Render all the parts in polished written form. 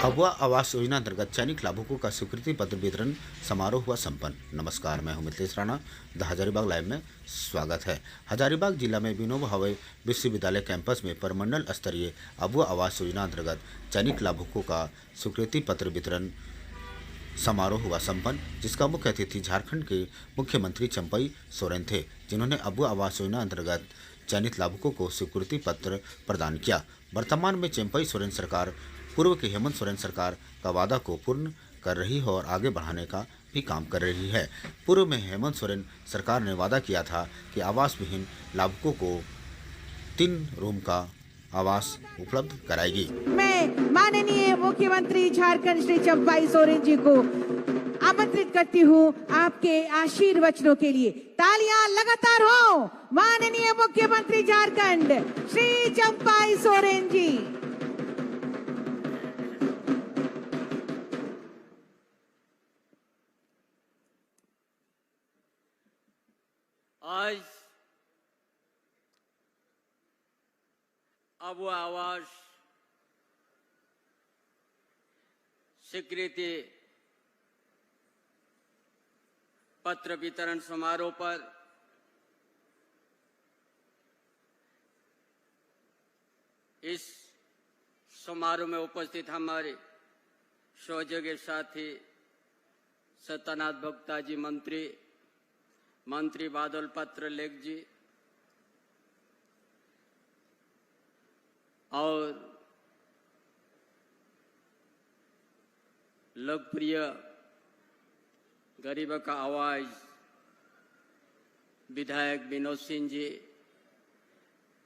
अबुआ आवास योजना अंतर्गत चयनित लाभुकों का स्वीकृति पत्र वितरण समारोह हुआ संपन्न। नमस्कार, मैं हूं मितेश राणा। द हजारीबाग लाइव में स्वागत है। हजारीबाग जिला में विनोबा भावे विश्वविद्यालय कैंपस में परमंडल स्तरीय अबुआ आवास योजना अंतर्गत चयनित लाभुकों का स्वीकृति पत्र वितरण समारोह हुआ संपन्न, जिसका मुख्य अतिथि झारखंड के मुख्यमंत्री चंपई सोरेन थे, जिन्होंने अबुआ आवास योजना अंतर्गत चयनित लाभुकों को स्वीकृति पत्र प्रदान किया। वर्तमान में चंपई सोरेन सरकार पूर्व की हेमंत सोरेन सरकार का वादा को पूर्ण कर रही है और आगे बढ़ाने का भी काम कर रही है। पूर्व में हेमंत सोरेन सरकार ने वादा किया था कि आवास विहीन लाभुकों को 3 रूम का आवास उपलब्ध कराएगी। मैं माननीय मुख्यमंत्री झारखंड श्री चंपई सोरेन जी को आमंत्रित करती हूँ आपके आशीर्वचनों के लिए। तालियां लगातार हो। माननीय मुख्यमंत्री झारखंड श्री चंपई सोरेन जी। आज अबुआ आवास स्वीकृति पत्र वितरण समारोह पर इस समारोह में उपस्थित हमारे सहयोगी साथी सत्यनाथ भोक्ता जी, मंत्री बादल पत्र लेख जी और लोकप्रिय गरीब का आवाज विधायक विनोद सिंह जी,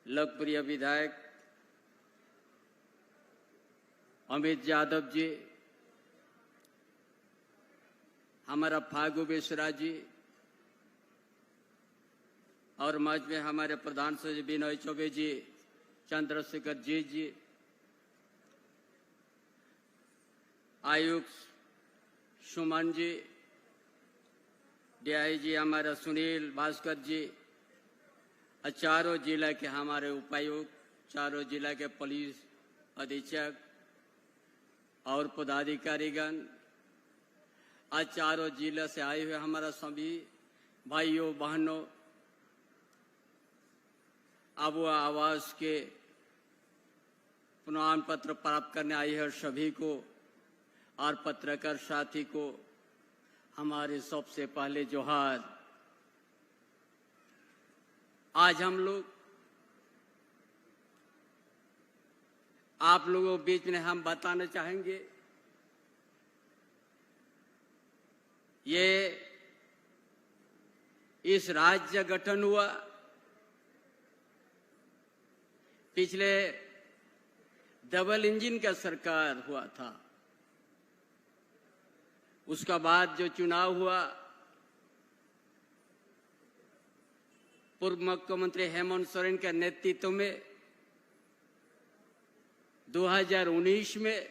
लोकप्रिय विधायक अमित यादव जी, हमारा फागु बेसरा जी और मंच में हमारे प्रधान सचिव विनय चौबे जी, चंद्रशेखर जी, आयुक्त सुमन जी, डीआईजी हमारा सुनील भास्कर जी, चारों जिला के हमारे उपायुक्त, चारों जिला के पुलिस अधीक्षक और पदाधिकारीगण, आज चारों जिला से आए हुए हमारा सभी भाइयों बहनों, अबुआ आवास के प्रमाण पत्र प्राप्त करने आई है सभी को और पत्रकार साथी को हमारे सबसे पहले जोहार। आज हम लोग आप लोगों के बीच में हम बताना चाहेंगे, ये इस राज्य गठन हुआ पिछले डबल इंजन का सरकार हुआ था। उसका बाद जो चुनाव हुआ, पूर्व मुख्यमंत्री हेमंत सोरेन के नेतृत्व में 2019 में,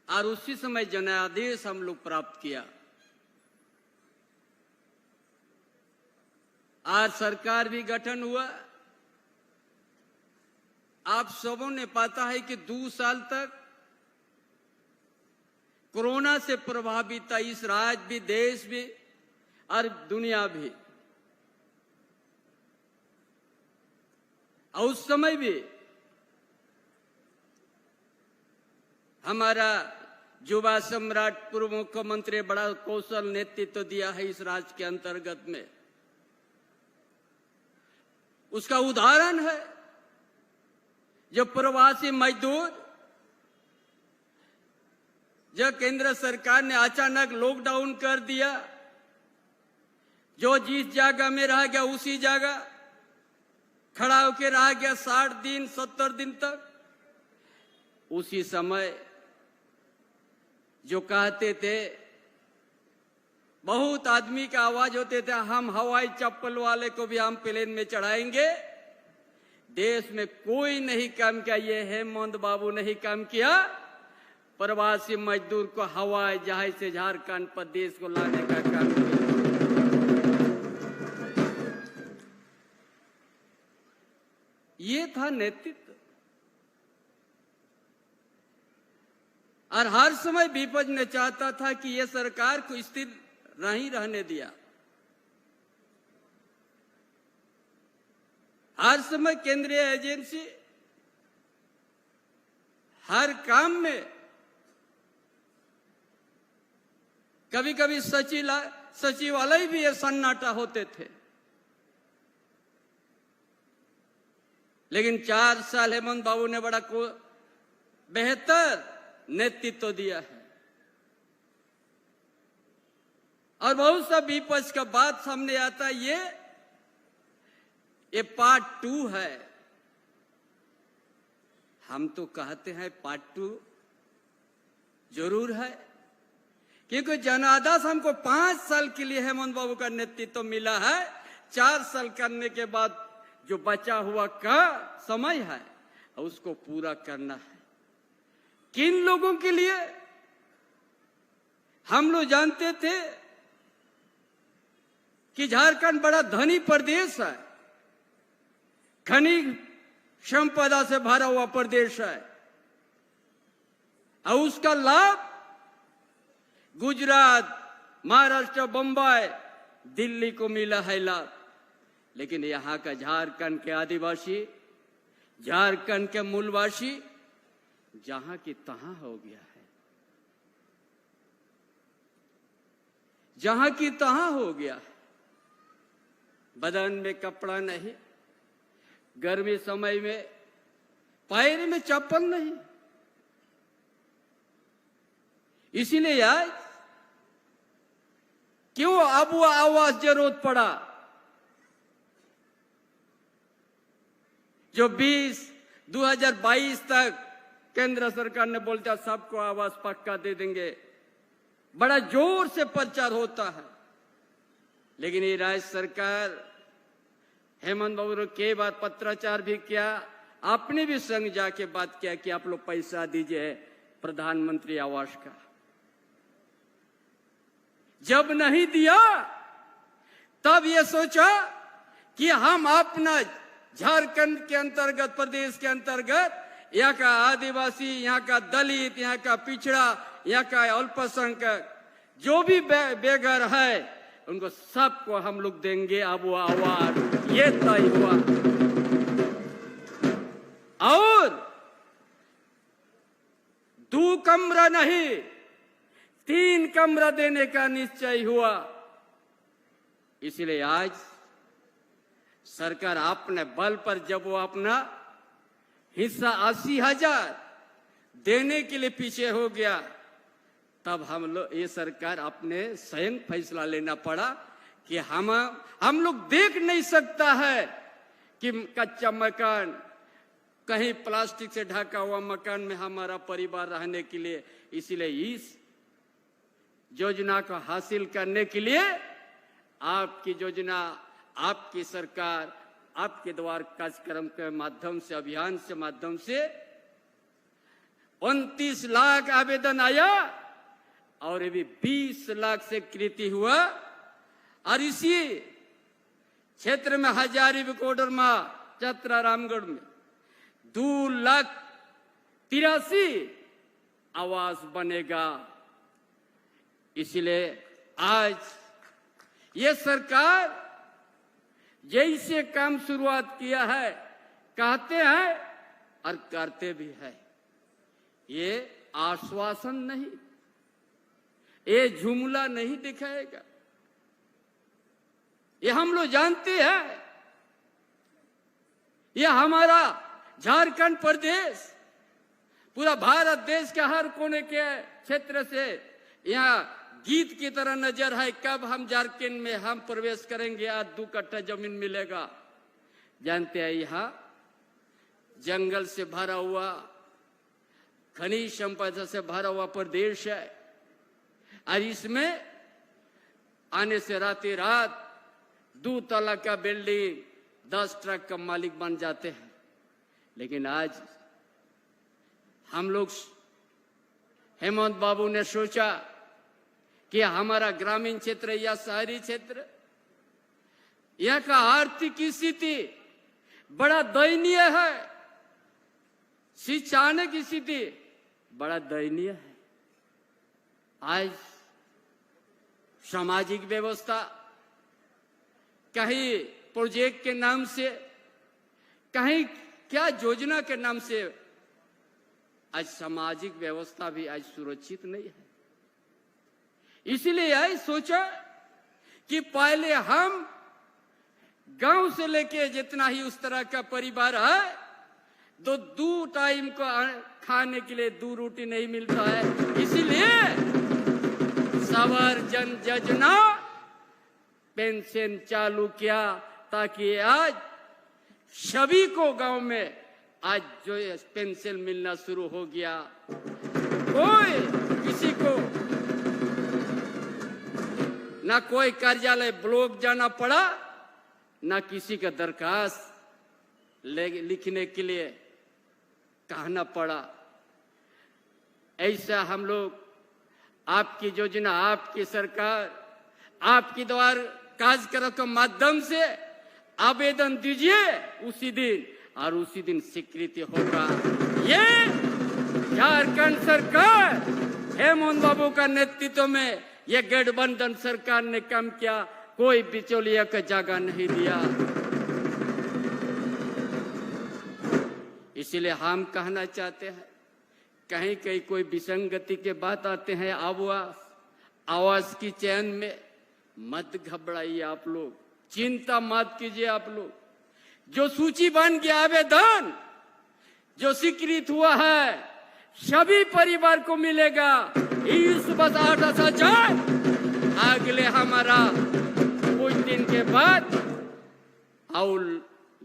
और उसी समय जनादेश हम लोग प्राप्त किया। आज सरकार भी गठन हुआ। आप सबों ने पता है कि 2 साल तक कोरोना से प्रभावित था इस राज्य भी, देश भी और दुनिया भी। और उस समय भी हमारा युवा सम्राट पूर्व मुख्यमंत्री बड़ा कौशल नेतृत्व दिया है इस राज्य के अंतर्गत में। उसका उदाहरण है जो प्रवासी मजदूर, जब केंद्र सरकार ने अचानक लॉकडाउन कर दिया, जो जिस जगह में रह गया उसी जगह खड़ा होकर रह गया 60 दिन 70 दिन तक। उसी समय जो कहते थे, बहुत आदमी का आवाज होते थे, हम हवाई चप्पल वाले को भी हम प्लेन में चढ़ाएंगे। देश में कोई नहीं काम किया, ये हेमंत बाबू नहीं काम किया। प्रवासी मजदूर को हवाई जहाज से झारखंड प्रदेश को लाने का काम किया। ये था था नेतृत्व, और हर समय विपक्ष ने चाहता था कि यह सरकार को स्थिर नहीं रहने दिया। हर समय केंद्रीय एजेंसी हर काम में, कभी कभी सचिवालय भी ये सन्नाटा होते थे, लेकिन 4 साल हेमंत बाबू ने बड़ा बेहतर नेतृत्व दिया है। और बहुत सा विपक्ष का बात सामने आता है, ये पार्ट 2 है। हम तो कहते हैं पार्ट 2 जरूर है, क्योंकि जनादेश हमको 5 साल के लिए हेमंत बाबू का नेतृत्व मिला है। 4 साल करने के बाद जो बचा हुआ का समय है उसको पूरा करना है। किन लोगों के लिए? हम लोग जानते थे कि झारखंड बड़ा धनी प्रदेश है, खनिज संपदा से भरा हुआ प्रदेश है, और उसका लाभ गुजरात, महाराष्ट्र, बंबई, दिल्ली को मिला है लाभ। लेकिन यहाँ का झारखंड के आदिवासी, झारखंड के मूलवासी जहां की तहां हो गया है, जहां की तहां हो गया है। बदन में कपड़ा नहीं, गर्मी समय में पैर में चप्पल नहीं। इसीलिए आज क्यों अब वो आवास जरूरत पड़ा जो 2022 तक केंद्र सरकार ने बोलता सबको आवास पक्का दे देंगे, बड़ा जोर से प्रचार होता है। लेकिन ये राज्य सरकार हेमंत बाबू के बाद पत्राचार भी किया, आपने भी संग जाके बात किया कि आप लोग पैसा दीजिए प्रधानमंत्री आवास का। जब नहीं दिया तब ये सोचा कि हम अपना झारखंड के अंतर्गत, प्रदेश के अंतर्गत यहाँ का आदिवासी, यहाँ का दलित, यहाँ का पिछड़ा, यहाँ का अल्पसंख्यक जो भी बेघर है उनको सबको हम लोग देंगे। अब वो आवाज ये तय हुआ और 2 कमरा नहीं 3 कमरा देने का निश्चय हुआ। इसलिए आज सरकार अपने बल पर जब वो अपना हिस्सा 80,000 देने के लिए पीछे हो गया, तब ये सरकार अपने स्वयं फैसला लेना पड़ा कि हम लोग देख नहीं सकता है कि कच्चा मकान, कहीं प्लास्टिक से ढका हुआ मकान में हमारा परिवार रहने के लिए। इसीलिए इस योजना को हासिल करने के लिए आपकी योजना, आपकी सरकार, आपके द्वार कार्यक्रम के माध्यम से, अभियान से माध्यम से 29 लाख आवेदन आया और अभी 20 लाख से कृति हुआ। और इसी क्षेत्र में हजारीबाग, कोडरमा, चतरा, रामगढ़ में 2,83,000 आवास बनेगा। इसलिए आज ये सरकार जैसे काम शुरुआत किया है, कहते हैं और करते भी है। ये आश्वासन नहीं, ये जुमला नहीं दिखाएगा। ये हम लोग जानते हैं, ये हमारा झारखंड प्रदेश पूरा भारत देश के हर कोने के क्षेत्र से यहाँ गीत की तरह नजर है। कब हम झारखंड में हम प्रवेश करेंगे, आज 2 कट्ठा जमीन मिलेगा। जानते हैं यहाँ जंगल से भरा हुआ, खनिज संपदा से भरा हुआ प्रदेश है, और इसमें आने से रातें रात 2 तला का बिल्डिंग 10 ट्रक का मालिक बन जाते हैं। लेकिन आज हम लोग, हेमंत बाबू ने सोचा कि हमारा ग्रामीण क्षेत्र या शहरी क्षेत्र, यहाँ का आर्थिक स्थिति बड़ा दयनीय है। शिक्षा की स्थिति बड़ा दयनीय है। आज सामाजिक व्यवस्था कहीं प्रोजेक्ट के नाम से, कहीं क्या योजना के नाम से, आज सामाजिक व्यवस्था भी आज सुरक्षित नहीं है। इसलिए आज सोचा कि पहले हम गांव से लेके जितना ही उस तरह का परिवार है, तो 2 टाइम को खाने के लिए 2 रोटी नहीं मिलता है। इसीलिए सवार जन योजना पेंशन चालू किया, ताकि आज सभी को गांव में आज जो पेंशन मिलना शुरू हो गया। कोई किसी को ना कोई कार्यालय ब्लॉक जाना पड़ा, ना किसी का दरखास्त लिखने के लिए कहना पड़ा। ऐसा हम लोग आपकी योजना, आपकी सरकार, आपके द्वारा कार्यक्रम के माध्यम से आवेदन दीजिए उसी दिन, और उसी दिन स्वीकृति होगा। ये झारखंड सरकार हेमंत बाबू का नेतृत्व में ये गठबंधन सरकार ने काम किया, कोई बिचौलिया का जगह नहीं दिया। इसलिए हम कहना चाहते हैं, कहीं कहीं कोई विसंगति के बात आते हैं आवाज की चयन में, मत घबराइए आप लोग, चिंता मत कीजिए आप लोग। जो सूची बन गया आवेदन जो स्वीकृत हुआ है, सभी परिवार को मिलेगा। इस बता जाए अगले हमारा कुछ दिन के बाद और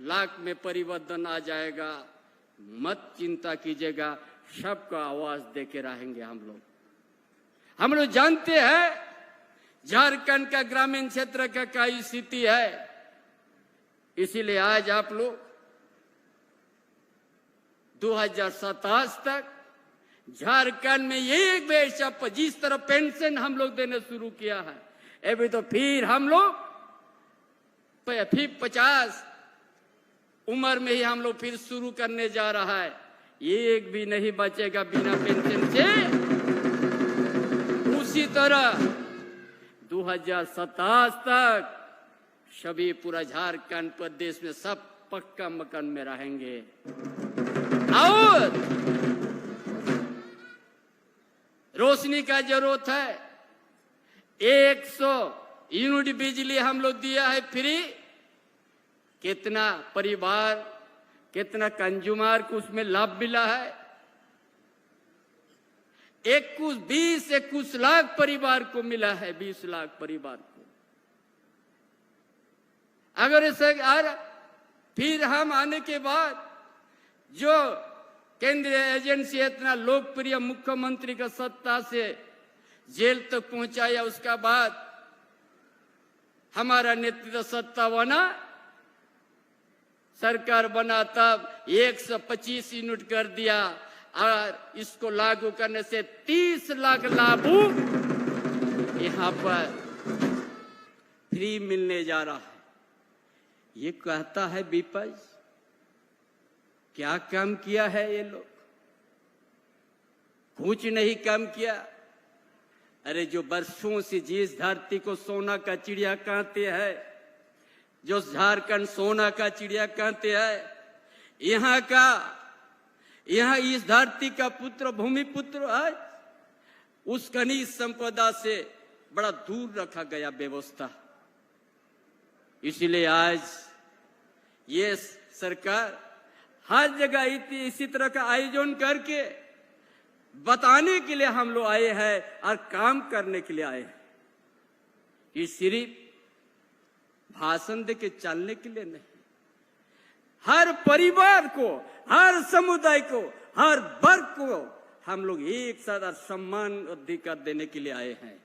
लाख में परिवर्तन आ जाएगा। मत चिंता कीजिएगा, सबका आवाज देके रहेंगे हम लोग जानते हैं झारखंड का ग्रामीण क्षेत्र का क्या स्थिति है। इसीलिए आज आप लोग 2027 तक झारखंड में एक बेशा जिस तरह पेंशन हम लोग देने शुरू किया है, अभी तो फिर हम लोग फिर 50 उम्र में ही हम लोग फिर शुरू करने जा रहा है। एक भी नहीं बचेगा बिना पेंशन से। उसी तरह 2027 तक सभी पूरा झारखंड प्रदेश में सब पक्का मकान में रहेंगे। और रोशनी का जरूरत है, 100 यूनिट बिजली हम लोग दिया है फ्री। कितना परिवार, कितना कंज्यूमर को उसमें लाभ मिला है? 21 लाख परिवार को मिला है, 20 लाख परिवार को। अगर इसे फिर हम आने के बाद जो केंद्रीय एजेंसी इतना लोकप्रिय मुख्यमंत्री का सत्ता से जेल तक पहुंचाया, उसका बाद हमारा नेतृत्व सत्ता बना, सरकार बना, तब 125 यूनिट कर दिया और इसको लागू करने से 30 लाख लाभुक यहाँ पर फ्री मिलने जा रहा है। ये कहता है विपक्ष, क्या काम किया है ये लोग? कुछ नहीं काम किया। अरे जो वर्षों से जिस धरती को सोना का चिड़िया कहते हैं, जो झारखंड सोना का चिड़िया कहते हैं, यहाँ इस धरती का पुत्र, भूमि पुत्र है, उस खनिज संपदा से बड़ा दूर रखा गया व्यवस्था। इसलिए आज ये सरकार हर जगह इसी तरह का आयोजन करके बताने के लिए हम लोग आए हैं और काम करने के लिए आए हैं। ये सिर्फ भाषण दे के चलने के लिए नहीं, हर परिवार को, हर समुदाय को, हर वर्ग को हम लोग एक साथ सम्मान अधिकार देने के लिए आए हैं।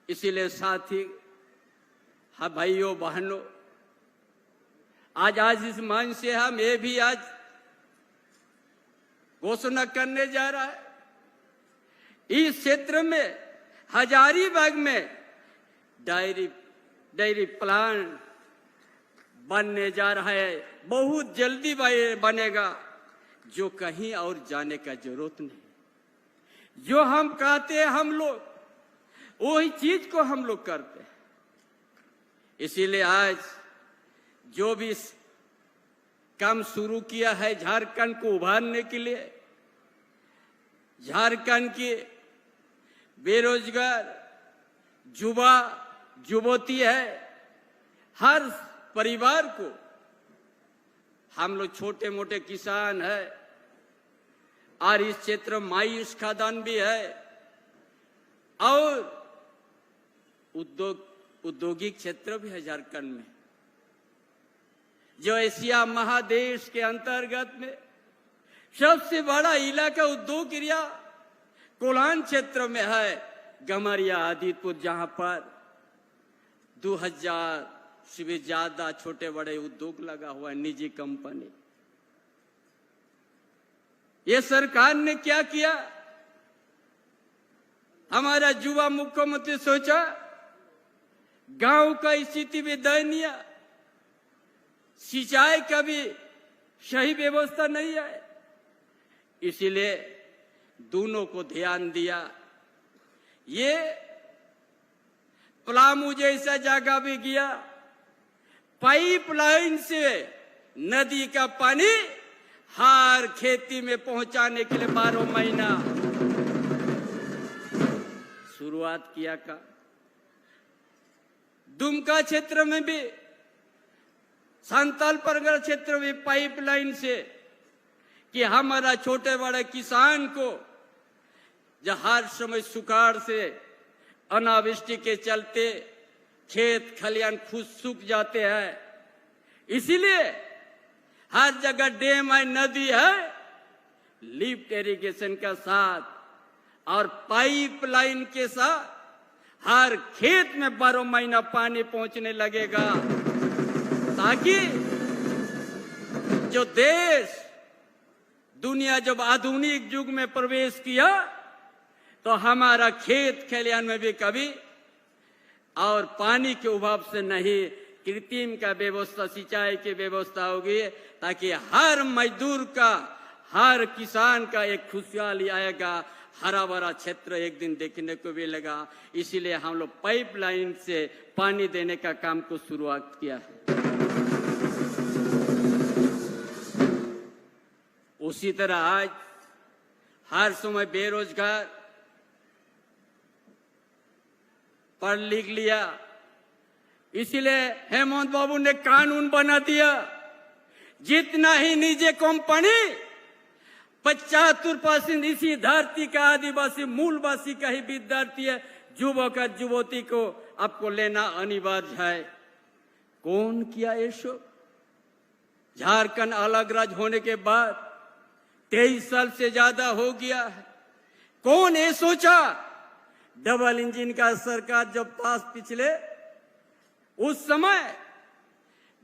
इसीलिए साथी, हाँ भाइयों बहनों, आज इस मंच से हम ये भी आज घोषणा करने जा रहा है, इस क्षेत्र में हजारीबाग में डेयरी प्लांट बनने जा रहा है, बहुत जल्दी बनेगा, जो कहीं और जाने का जरूरत नहीं। जो हम कहते हैं हम लोग, वही चीज को हम लोग करते हैं। इसीलिए आज जो भी काम शुरू किया है झारखंड को उभारने के लिए, झारखंड की बेरोजगार युवा युवती है, हर परिवार को, हम लोग छोटे मोटे किसान है और इस क्षेत्र में मायूस खादान भी है और औद्योगिक क्षेत्र भी है झारखंड में, जो एशिया महादेश के अंतर्गत में सबसे बड़ा इलाका उद्योग एरिया कोल्हान क्षेत्र में है, गमरिया आदितपुर, जहां पर 2000 से भी ज्यादा छोटे बड़े उद्योग लगा हुआ है, निजी कंपनी। ये सरकार ने क्या किया? हमारा युवा मुख्यमंत्री सोचा गांव का स्थिति भी दयनीय, सिंचाई का भी सही व्यवस्था नहीं है, इसीलिए दोनों को ध्यान दिया। ये पलामू जैसा जगह भी गया, पाइपलाइन से नदी का पानी हर खेती में पहुंचाने के लिए 12 महीना शुरुआत किया का। दुमका क्षेत्र में भी, संताल परगना क्षेत्र में पाइपलाइन से, कि हमारा छोटे बड़े किसान को जो हर समय सुखाड़ से, अनावृष्टि के चलते खेत खलियान खुद सूख जाते हैं, इसीलिए हर जगह डैम है, नदी है, लिफ्ट इरिगेशन के साथ और पाइपलाइन के साथ हर खेत में 12 महीना पानी पहुंचने लगेगा, ताकि जो देश दुनिया जब आधुनिक युग में प्रवेश किया तो हमारा खेत खलियान में भी कभी और पानी के अभाव से नहीं, कृत्रिम का व्यवस्था, सिंचाई की व्यवस्था होगी, ताकि हर मजदूर का, हर किसान का एक खुशहाली आएगा, हरा भरा क्षेत्र एक दिन देखने को मिलेगा। इसीलिए हम लोग पाइपलाइन से पानी देने का काम को शुरुआत किया है। उसी तरह आज हर समय बेरोजगार पढ़ लिख लिया, इसीलिए हेमंत बाबू ने कानून बना दिया, जितना ही निजी कंपनी 75% इसी धरती का आदिवासी मूलवासी का ही विद्यार्थी है, युवक और युवती को आपको लेना अनिवार्य है। कौन किया ये सब? झारखंड अलग राज्य होने के बाद 23 साल से ज्यादा हो गया है। कौन ये सोचा? डबल इंजन का सरकार जब पास पिछले, उस समय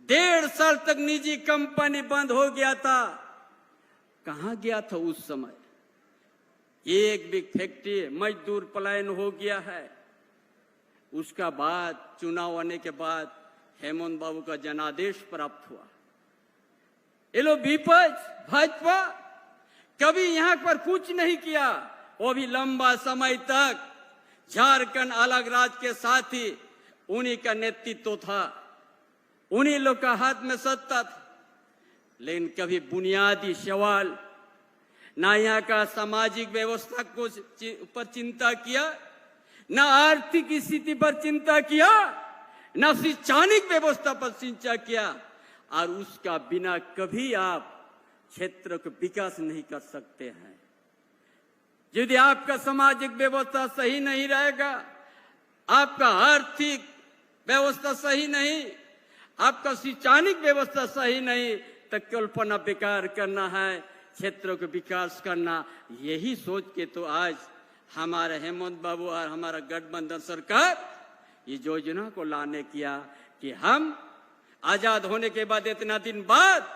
1.5 साल तक निजी कंपनी बंद हो गया था। कहां गया था उस समय? एक भी फैक्ट्री, मजदूर पलायन हो गया है। उसका बाद चुनाव आने के बाद हेमंत बाबू का जनादेश प्राप्त हुआ। ये लोग विपक्ष भाजपा कभी यहां पर कुछ नहीं किया, वो भी लंबा समय तक झारखंड अलग राज्य के साथ ही उन्हीं का नेतृत्व था, उन्हीं लोग का हाथ में सत्ता था। लेकिन कभी बुनियादी सवाल ना यहाँ का सामाजिक व्यवस्था को पर चिंता किया, ना आर्थिक स्थिति पर चिंता किया, ना शैक्षणिक व्यवस्था पर चिंता किया, और उसका बिना कभी आप क्षेत्र का विकास नहीं कर सकते हैं। यदि आपका सामाजिक व्यवस्था सही नहीं रहेगा, आपका आर्थिक व्यवस्था सही नहीं, आपका शैक्षणिक व्यवस्था सही नहीं, तो कल्पना बेकार करना है, क्षेत्रों का विकास करना। यही सोच के तो आज हमारे हेमंत बाबू और हमारा गठबंधन सरकार ये योजना को लाने किया कि हम आजाद होने के बाद इतना दिन बाद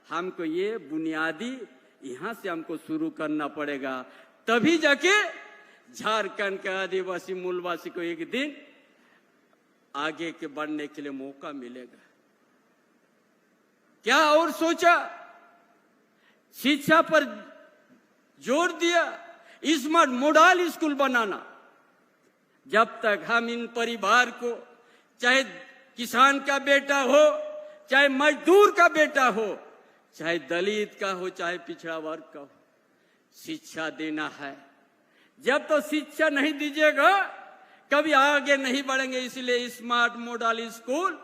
हमको ये बुनियादी यहां से हमको शुरू करना पड़ेगा, तभी जाके झारखंड के आदिवासी मूलवासी को एक दिन आगे के बढ़ने के लिए मौका मिलेगा। क्या और सोचा? शिक्षा पर जोर दिया, स्मार्ट मॉडल स्कूल बनाना। जब तक हम इन परिवार को, चाहे किसान का बेटा हो, चाहे मजदूर का बेटा हो, चाहे दलित का हो, चाहे पिछड़ा वर्ग का हो, शिक्षा देना है। जब तो शिक्षा नहीं दीजिएगा कभी आगे नहीं बढ़ेंगे। इसलिए स्मार्ट मॉडल स्कूल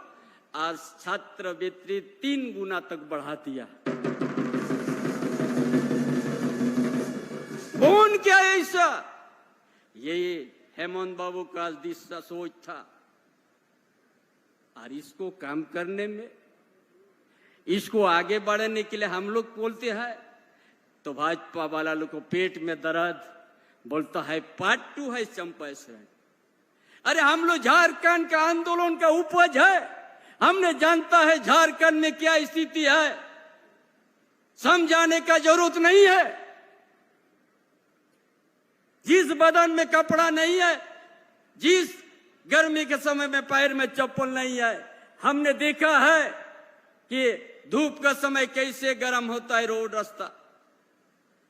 आज छात्रवृत्ति 3 गुना तक बढ़ा दिया। कौन क्या ऐसा? ये हेमंत बाबू का दिशा सोच था, और इसको काम करने में, इसको आगे बढ़ाने के लिए हम लोग बोलते हैं तो भाजपा वाला लोग को पेट में दर्द, बोलता है पार्ट 2 है चंपारण। अरे हम लोग झारखंड का आंदोलन का उपज है, हमने जानता है झारखंड में क्या स्थिति है, समझाने का जरूरत नहीं है। जिस बदन में कपड़ा नहीं है, जिस गर्मी के समय में पैर में चप्पल नहीं है, हमने देखा है कि धूप का समय कैसे गर्म होता है रोड रास्ता,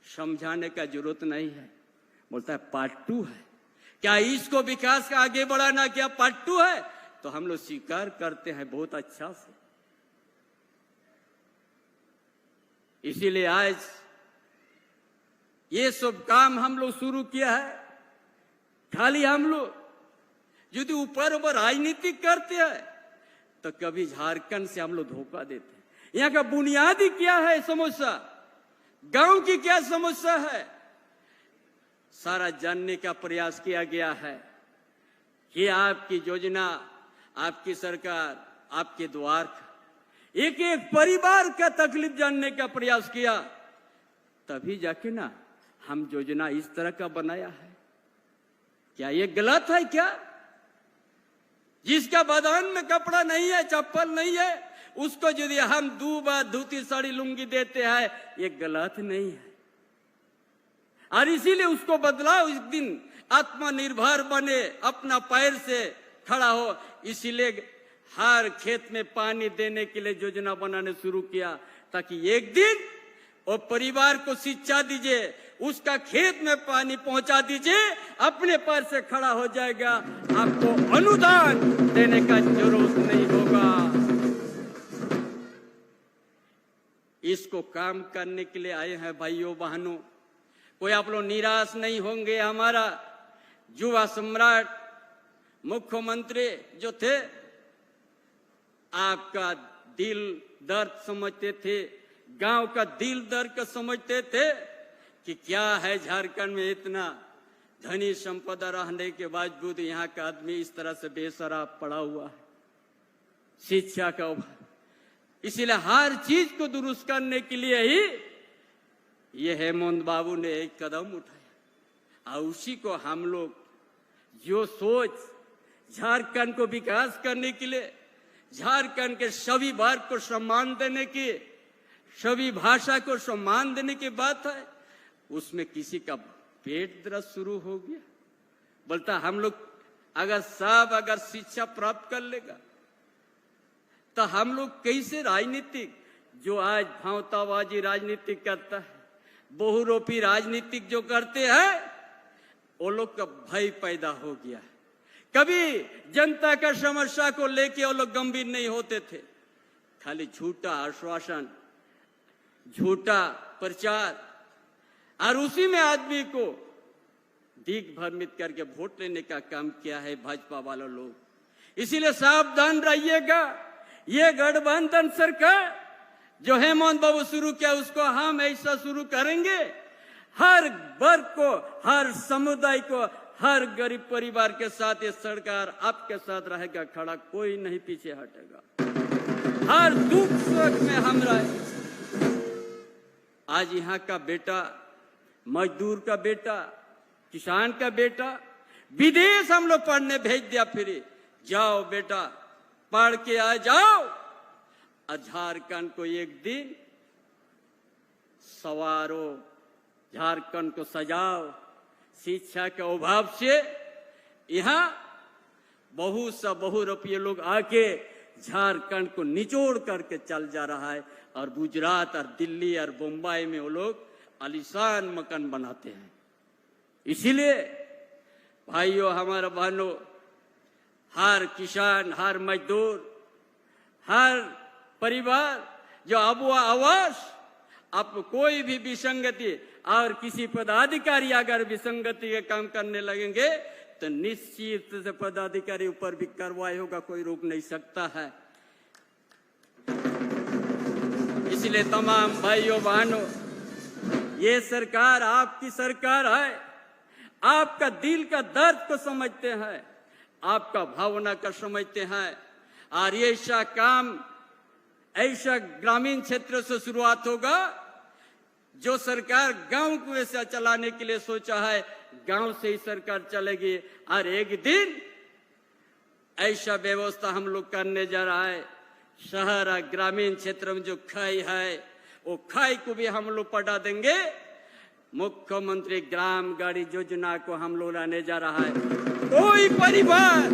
समझाने का जरूरत नहीं है। बोलता है पार्ट 2 है। क्या इसको विकास का आगे बढ़ाना क्या पार्ट 2 है? तो हम लोग स्वीकार करते हैं बहुत अच्छा से। इसीलिए आज ये सब काम हम लोग शुरू किया है। खाली हम लोग यदि ऊपर ऊपर राजनीति करते हैं तो कभी झारखंड से हम लोग धोखा देते हैं। यहाँ का बुनियादी क्या है समस्या, गांव की क्या समस्या है, सारा जानने का प्रयास किया गया है कि आपकी योजना, आपकी सरकार, आपके द्वार का एक एक परिवार का तकलीफ जानने का प्रयास किया, तभी जाके ना हम योजना इस तरह का बनाया है। क्या ये गलत है क्या? जिसका बदन में कपड़ा नहीं है, चप्पल नहीं है, उसको यदि हम 2 बार धोती साड़ी लुंगी देते हैं, ये गलत नहीं है। और इसीलिए उसको बदलाव, इस दिन आत्मनिर्भर बने, अपना पैर से खड़ा हो। इसीलिए हर खेत में पानी देने के लिए योजना बनाने शुरू किया, ताकि एक दिन वो परिवार को शिक्षा दीजिए, उसका खेत में पानी पहुंचा दीजिए, अपने पैर से खड़ा हो जाएगा, आपको अनुदान देने का जरूरत नहीं होगा। इसको काम करने के लिए आए हैं भाइयों बहनों। कोई आप लोग निराश नहीं होंगे। हमारा युवा सम्राट मुख्यमंत्री जो थे, आपका दिल दर्द समझते थे, गांव का दिल दर्द को समझते थे कि क्या है झारखंड में इतना धनी संपदा रहने के बावजूद यहाँ का आदमी इस तरह से बेसराब पड़ा हुआ है, शिक्षा का अभाव। इसीलिए हर चीज को दुरुस्त करने के लिए ही ये हेमंत बाबू ने एक कदम उठाया, और उसी को हम लोग जो सोच झारखंड को विकास करने के लिए, झारखंड के सभी वर्ग को सम्मान देने की, सभी भाषा को सम्मान देने की बात है, उसमें किसी का पेट दर्द शुरू हो गया। बोलता हम लोग अगर शिक्षा प्राप्त कर लेगा तो हम लोग कैसे राजनीतिक, जो आज भावताबाजी राजनीतिक करता है, बहुरूपी राजनीतिक जो करते हैं, वो लोग का भय पैदा हो गया है। कभी जनता का समस्या को लेके वो लोग गंभीर नहीं होते थे, खाली झूठा आश्वासन, झूठा प्रचार, और उसी में आदमी को दिग्भ्रमित करके वोट लेने का काम किया है भाजपा वाले लोग। इसीलिए सावधान रहिएगा। ये गठबंधन सरकार जो हेमंत बाबू शुरू किया, उसको हम ऐसा शुरू करेंगे, हर वर्ग को, हर समुदाय को, हर गरीब परिवार के साथ ये सरकार आपके साथ रहेगा खड़ा, कोई नहीं पीछे हटेगा। हर दुख सुख में हम रहे। आज यहाँ का बेटा, मजदूर का बेटा, किसान का बेटा विदेश हम लोग पढ़ने भेज दिया, फिर जाओ बेटा पढ़ के आ जाओ, और झारखंड को एक दिन सवारो, झारखंड को सजाओ। शिक्षा के अभाव से यहाँ बहुत रुपये लोग आके झारखंड को निचोड़ करके चल जा रहा है और गुजरात और दिल्ली और बम्बई में वो लोग आलीशान मकान बनाते हैं। इसीलिए भाइयों, हमारे बहनों, हर किसान, हर मजदूर, हर परिवार जो अबुआ आवास, आप कोई भी विसंगति और किसी पदाधिकारी अगर विसंगति के काम करने लगेंगे तो निश्चित से पदाधिकारी ऊपर भी कार्रवाई होगा, कोई रोक नहीं सकता है। इसलिए तमाम भाइयों बहनों, ये सरकार आपकी सरकार है, आपका दिल का दर्द को समझते हैं, आपका भावना का समझते हैं। और ये ऐसा काम ऐसा ग्रामीण क्षेत्र से शुरुआत होगा जो सरकार गांव को ऐसा चलाने के लिए सोचा है, गांव से ही सरकार चलेगी। और एक दिन ऐसा व्यवस्था हम लोग करने जा रहा है, शहर और ग्रामीण क्षेत्र में जो खाई है वो खाई को भी हम लोग पटा देंगे। मुख्यमंत्री ग्राम गाड़ी योजना को हम लोग लाने जा रहा है। कोई परिवार,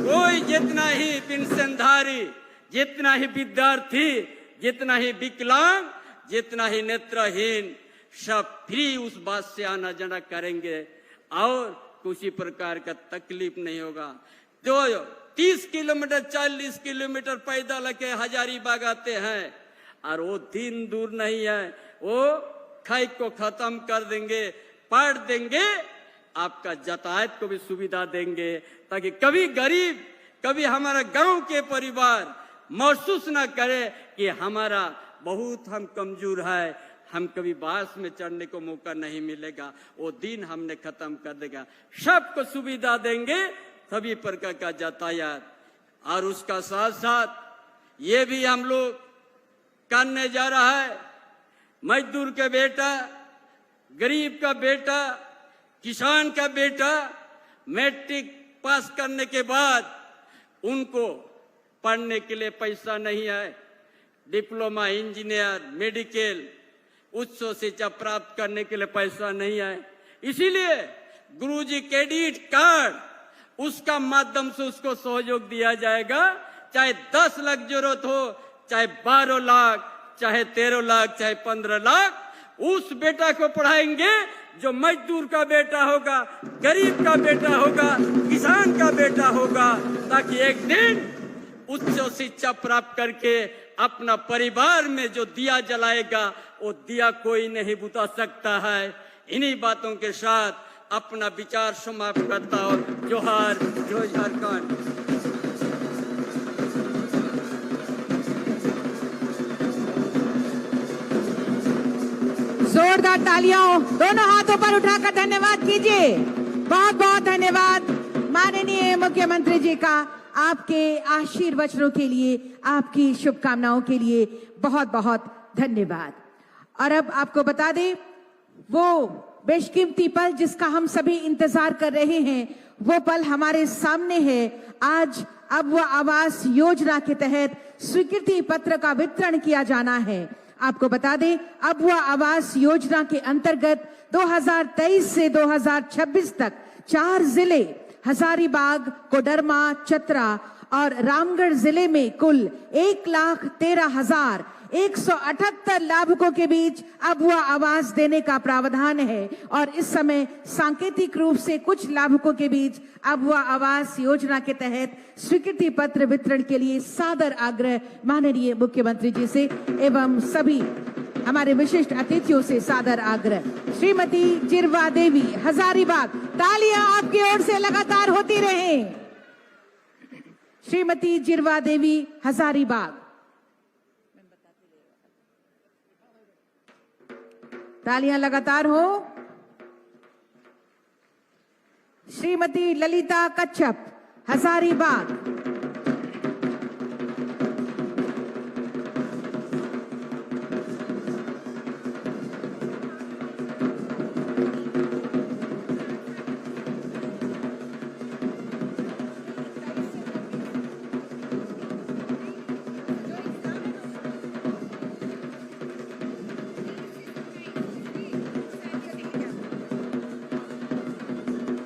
कोई जितना ही पेंशनधारी, जितना ही विद्यार्थी, जितना ही विकलांग, जितना ही नेत्रहीन, सब फ्री उस बात से आना जाना करेंगे और किसी प्रकार का तकलीफ नहीं होगा। जो 30 किलोमीटर 40 किलोमीटर पैदल के हजारीबाग आते हैं और वो दिन दूर नहीं है, वो खाई को खत्म कर देंगे, पढ़ देंगे, आपका यातायात को भी सुविधा देंगे, ताकि कभी गरीब, कभी हमारा गांव के परिवार महसूस ना करे कि हमारा बहुत हम कमजोर है, हम कभी बास में चढ़ने को मौका नहीं मिलेगा। वो दिन हमने खत्म कर देगा। सबको सुविधा देंगे, सभी प्रकार का यातायात। और उसका साथ साथ ये भी हम लोग करने जा रहा है, मजदूर का बेटा, गरीब का बेटा, किसान का बेटा मैट्रिक पास करने के बाद उनको पढ़ने के लिए पैसा नहीं है, डिप्लोमा, इंजीनियर, मेडिकल, उच्च शिक्षा प्राप्त करने के लिए पैसा नहीं है। इसीलिए गुरुजी क्रेडिट कार्ड, उसका माध्यम से उसको सहयोग दिया जाएगा। चाहे 10 लाख जरूरत हो, चाहे 12 लाख, चाहे 13 लाख, चाहे 15 लाख, उस बेटा को पढ़ाएंगे जो मजदूर का बेटा होगा, गरीब का बेटा होगा, किसान का बेटा होगा, ताकि एक दिन उच्च शिक्षा प्राप्त करके अपना परिवार में जो दिया जलाएगा वो दिया कोई नहीं बुझा सकता है। इन्हीं बातों के साथ अपना विचार समाप्त करता हूँ। जोहार, जय झारखंड। जोरदार तालियां दोनों हाथों पर उठाकर धन्यवाद कीजिए। बहुत बहुत धन्यवाद माननीय मुख्यमंत्री जी का, आपके आशीर्वचनों के लिए, आपकी शुभकामनाओं के लिए बहुत बहुत धन्यवाद। और अब आपको बता दें, वो बेशकीमती पल जिसका हम सभी इंतजार कर रहे हैं, वो पल हमारे सामने है। आज अब वो आवास योजना के तहत स्वीकृति पत्र का वितरण किया जाना है। आपको बता दें, अब वह आवास योजना के अंतर्गत 2023 से 2026 तक 4 जिले हजारीबाग, कोडरमा, चतरा और रामगढ़ जिले में कुल 1,13,178 लाभुकों के बीच अब वह आवास देने का प्रावधान है। और इस समय सांकेतिक रूप से कुछ लाभुकों के बीच अब वह आवास योजना के तहत स्वीकृति पत्र वितरण के लिए सादर आग्रह माननीय मुख्यमंत्री जी से एवं सभी हमारे विशिष्ट अतिथियों से सादर आग्रह। श्रीमती जिरवा देवी, हजारीबाग, तालियां आपकी ओर से लगातार होती रहे। श्रीमती जिरवा देवी, हजारीबाग, तालियां लगातार हो। श्रीमती ललिता कच्छप, हजारीबाग,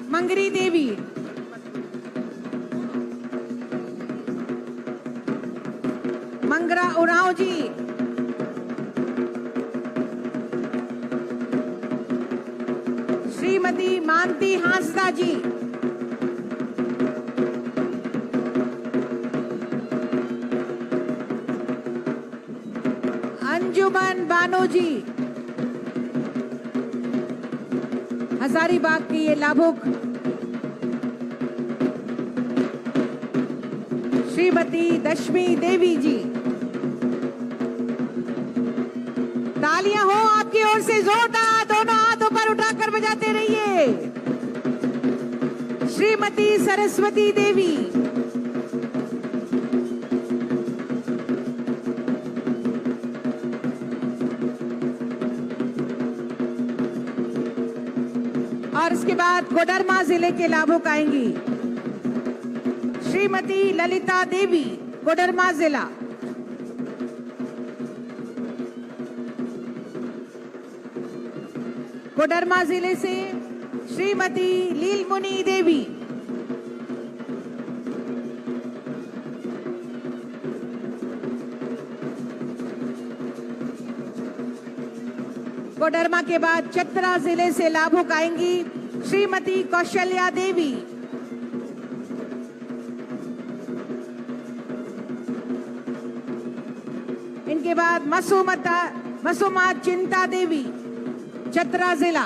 मंगरी देवी, मंगरा उरांव जी, श्रीमती मानती हांसदा जी, अंजुमन बानो जी, हजारीबाग की ये लाभुक श्रीमती दशमी देवी जी। तालियां हो आपकी ओर से जोरदार, दोनों हाथों पर उठाकर बजाते रहिए। श्रीमती सरस्वती देवी, और इसके बाद कोडरमा जिले के लाभुक आएंगी श्रीमती ललिता देवी, कोडरमा जिला। कोडरमा जिले से श्रीमती लीलमुनी देवी, कोडरमा के बाद चतरा जिले से लाभुक आएंगी श्रीमती कौशल्या देवी, इनके बाद मसूमा चिंता देवी, चतरा जिला।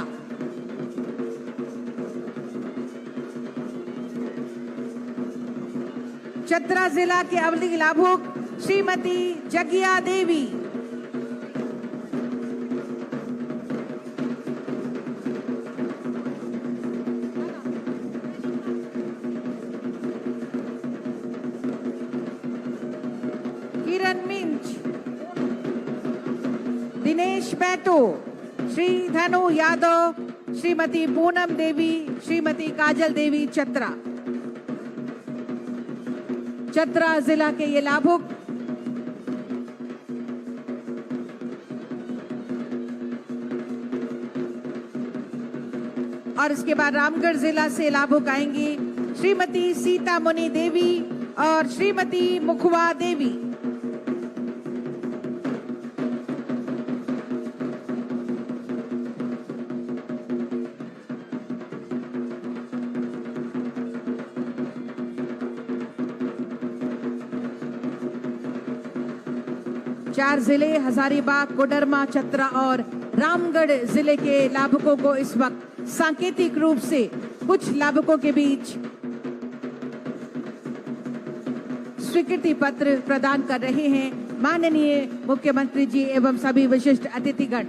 चतरा जिला के अवली लाभुक श्रीमती जगिया देवी, किरण मिंच, दिनेश पैटो, श्री धनु यादव, श्रीमती पूनम देवी, श्रीमती काजल देवी, चतरा। चतरा जिला के ये लाभुक और इसके बाद रामगढ़ जिला से लाभुक आएंगी श्रीमती सीता मुनि देवी और श्रीमती मुखवा देवी। चार जिले हजारीबाग, कोडरमा, चतरा और रामगढ़ जिले के लाभुकों को इस वक्त सांकेतिक रूप से कुछ लाभुकों के बीच स्वीकृति पत्र प्रदान कर रहे हैं माननीय मुख्यमंत्री जी एवं सभी विशिष्ट अतिथिगण।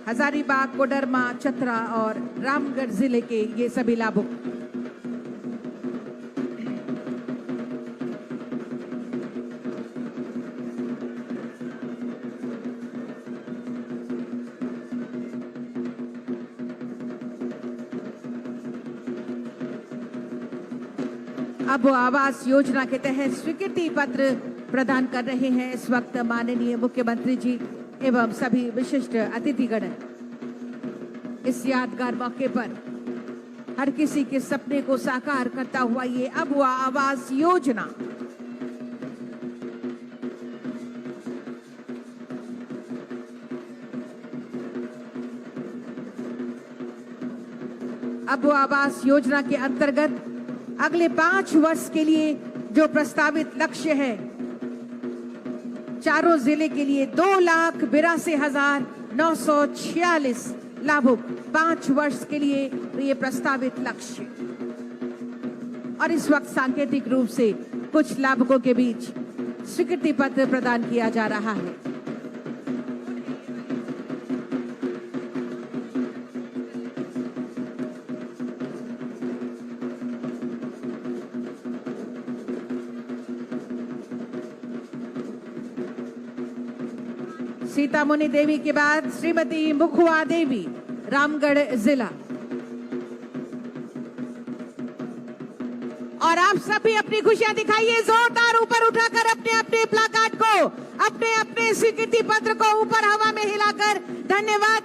हजारीबाग, कोडरमा, चतरा और रामगढ़ जिले के ये सभी लाभुक। अब आवास योजना के तहत स्वीकृति पत्र प्रदान कर रहे हैं इस वक्त माननीय मुख्यमंत्री जी एवं सभी विशिष्ट अतिथिगण। इस यादगार मौके पर हर किसी के सपने को साकार करता हुआ ये अबुआ आवास योजना अबुआ आवास योजना के अंतर्गत अगले 5 वर्ष के लिए जो प्रस्तावित लक्ष्य है, चारों जिले के लिए 2,82,946 लाभुक 5 वर्ष के लिए ये प्रस्तावित लक्ष्य। और इस वक्त सांकेतिक रूप से कुछ लाभुकों के बीच स्वीकृति पत्र प्रदान किया जा रहा है। सीता मुनि देवी के बाद श्रीमती मुखवा देवी, रामगढ़ जिला। और आप सभी अपनी खुशियां दिखाइए जोरदार ऊपर उठाकर अपने अपने प्लाकार्ड को अपने अपने स्वीकृति पत्र को ऊपर हवा में हिलाकर धन्यवाद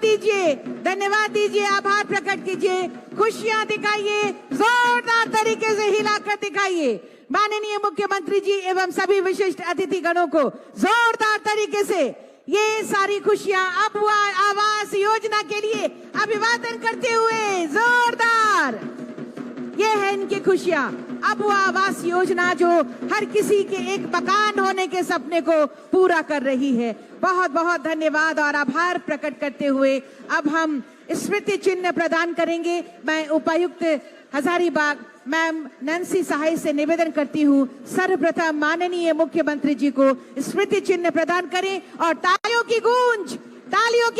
दीजिए, आभार प्रकट कीजिए, खुशियां दिखाइए, जोरदार तरीके से हिलाकर दिखाइए। माननीय मुख्यमंत्री जी एवं सभी विशिष्ट अतिथि गणों को जोरदार तरीके से ये सारी खुशियां अब आवास योजना के लिए अभिवादन करते हुए जोरदार, ये है इनकी खुशियां। अब वो आवास योजना जो हर किसी के एक मकान होने के सपने को पूरा कर रही है। बहुत बहुत धन्यवाद और आभार प्रकट करते हुए अब हम स्मृति चिन्ह प्रदान करेंगे। मैं उपायुक्त हजारीबाग मैम नैन्सी सहाय से निवेदन करती हूँ, सर्वप्रथम माननीय मुख्यमंत्री जी को स्मृति चिन्ह प्रदान करें और तालियों की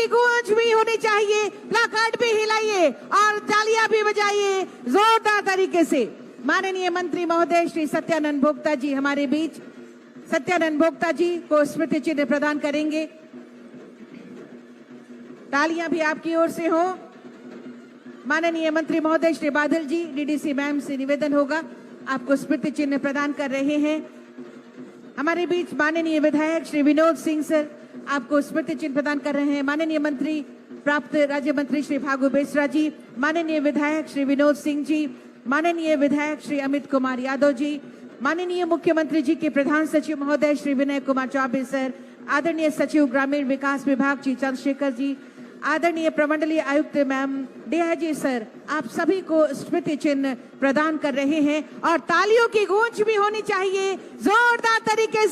गूंज भी होनी चाहिए, प्लाकार्ड भी हिलाइए और तालियां भी बजाइए जोरदार तरीके से। माननीय मंत्री महोदय श्री सत्यानंद भोक्ता जी हमारे बीच, सत्यानंद भोक्ता जी को स्मृति चिन्ह प्रदान करेंगे। तालियां भी आपकी ओर से हो। माननीय मंत्री महोदय श्री बादल जी डीडीसी मैम से निवेदन होगा, आपको स्मृति चिन्ह प्रदान कर रहे हैं। हमारे बीच माननीय विधायक श्री विनोद सिंह सर आपको स्मृति चिन्ह प्रदान कर रहे हैं। माननीय मंत्री प्राप्त राज्य मंत्री श्री फागू बेसरा जी, माननीय विधायक श्री विनोद सिंह जी, माननीय विधायक श्री अमित कुमार यादव जी, माननीय मुख्यमंत्री जी के प्रधान सचिव महोदय श्री विनय कुमार चौबे सर, आदरणीय सचिव ग्रामीण विकास विभाग श्री चंद्रशेखर जी, आदरणीय प्रमंडलीय आयुक्त मैम डीआईजी सर, आप सभी को स्मृति चिन्ह प्रदान कर रहे हैं और तालियों की गूंज भी होनी चाहिए जोरदार तरीके